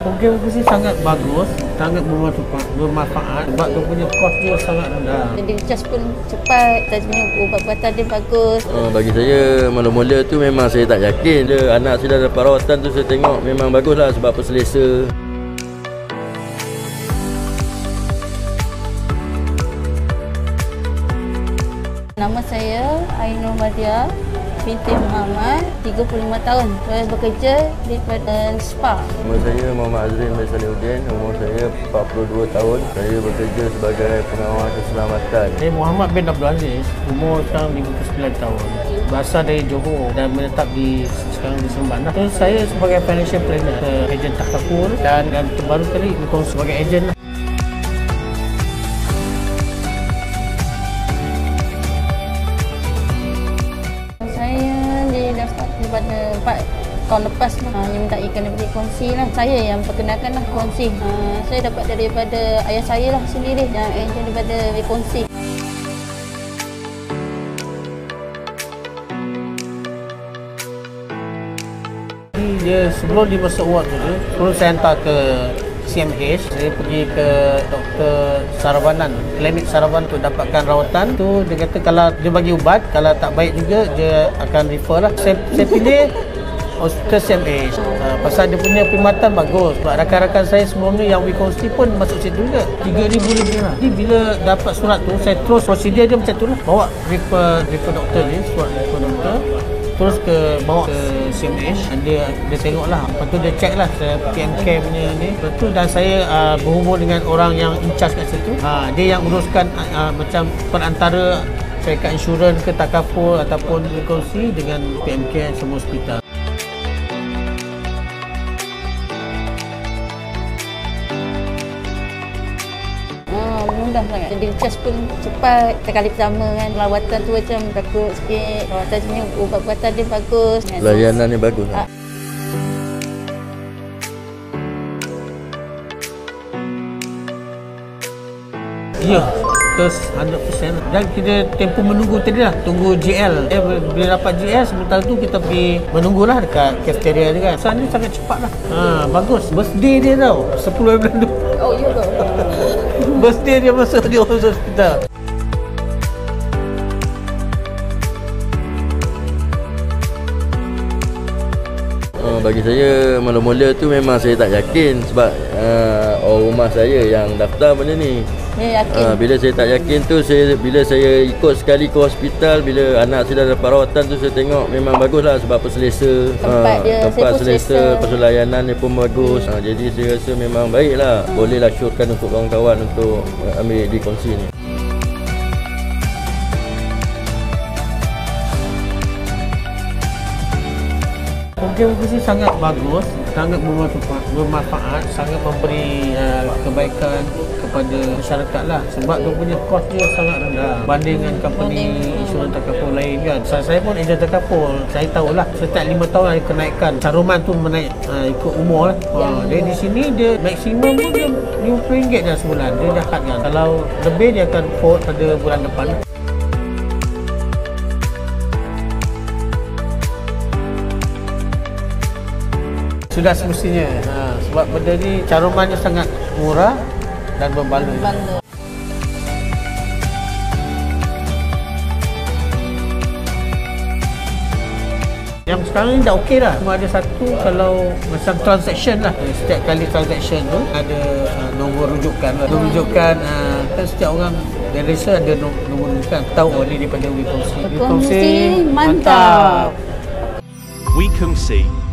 Program sih sangat bagus, sangat bermanfaat sebab dia punya kos dia sangat rendah. Jadi cas pun cepat, dan punya ubat-ubatan dia bagus. Bagi saya mula-mula tu memang saya tak yakin. Anak saya dah dapat rawatan tu saya tengok memang baguslah sebab selesa. Nama saya Ainur Madia binti Muhammad, 35 tahun. Saya bekerja di badan spa. Nama saya Muhammad Azrin bin Salihuddin, umur saya 42 tahun. Saya bekerja sebagai pengawal keselamatan. Saya Muhammad bin Abdul Aziz, umur sekarang 59 tahun. Berasal dari Johor dan menetap sekarang di Seremban. Terus saya sebagai financial planner, ejen takaful dan terbaru kali berkongsi sebagai ejen. Daripada 4 tahun lepas dia minta ikan daripada kongsi lah. Saya yang perkenalkan lah kongsi. Saya dapat daripada ayah saya lah sendiri yang ejen daripada kongsi. Dia sebelum dia masuk ward tu, sebelum saya hantar ke CMH, saya pergi ke Dr. Saravanan, klinik Saravanan tu dapatkan rawatan tu. Dia kata kalau dia bagi ubat, kalau tak baik juga dia akan refer lah. Saya pilih hospital CMH pasal dia punya perkhidmatan bagus. Sebab rakan-rakan saya sebelum ni yang WeConsti pun masuk situ juga, 3,000 lebih lah. Jadi bila dapat surat tu, saya terus prosedur dia macam tu lah, bawa refer doktor ni, surat refer doktor, terus bawa ke CMH, dia tengok lah. Lepas tu dia check lah PMK punya ni. Lepas tu dan saya berhubung dengan orang yang in charge kat situ. Dia yang uruskan macam perantara syarikat insurans ke takaful ataupun kongsi dengan PMK semua hospital. Mudah sangat. Jadi cas pun cepat. Kali pertama kan rawatan tu macam takut sikit. Rawatan punya ubat-ubatan dia bagus. Layanan dia bagus. Ya, terus 100%. Dan kita tempoh menunggu tadi lah, tunggu GL. Bila dapat GL, sementara tu kita pergi menunggulah dekat cafeteria dia kan. Sana sangat cepat lah. Bagus. Birthday dia tau, 10 bulan tu. Oh, ya ke? Birthday dia masuk di hospital. Bagi saya mula-mula tu memang saya tak yakin sebab orang rumah saya yang daftar benda ni. Bila saya tak yakin tu, bila saya ikut sekali ke hospital, bila anak saya dah dapat rawatan tu saya tengok memang baguslah sebab selesa. Tempat selesa, layanan dia pun bagus. Jadi saya rasa memang baiklah. Bolehlah syorkan untuk kawan-kawan untuk ambil di kongsi ni. Program sih sangat bagus, sangat bermanfaat, sangat memberi kebaikan kepada masyarakat lah. Sebab dia punya kos dia sangat rendah banding dengan company insurans takaful lain kan. Saya pun ejen takaful, saya tahulah setiap 5 tahun ada kenaikan. Caruman tu menaik ikut umur lah. Dia di sini dia maksimum pun dia RM50 dah sebulan. Dia dah hadkan. Kalau lebih dia akan forward pada bulan depan. Sudah semestinya, sebab benda ni carumannya sangat murah dan berbaloi. Yang sekarang ni dah okey dah. Cuma ada satu, kalau macam transaction lah, setiap kali transaction tu ada nombor rujukan. Rujukan kan setiap orang dari desa ada nombor rujukan. Tahu ni daripada WeConsti. WeConsti mantap. WeConsti.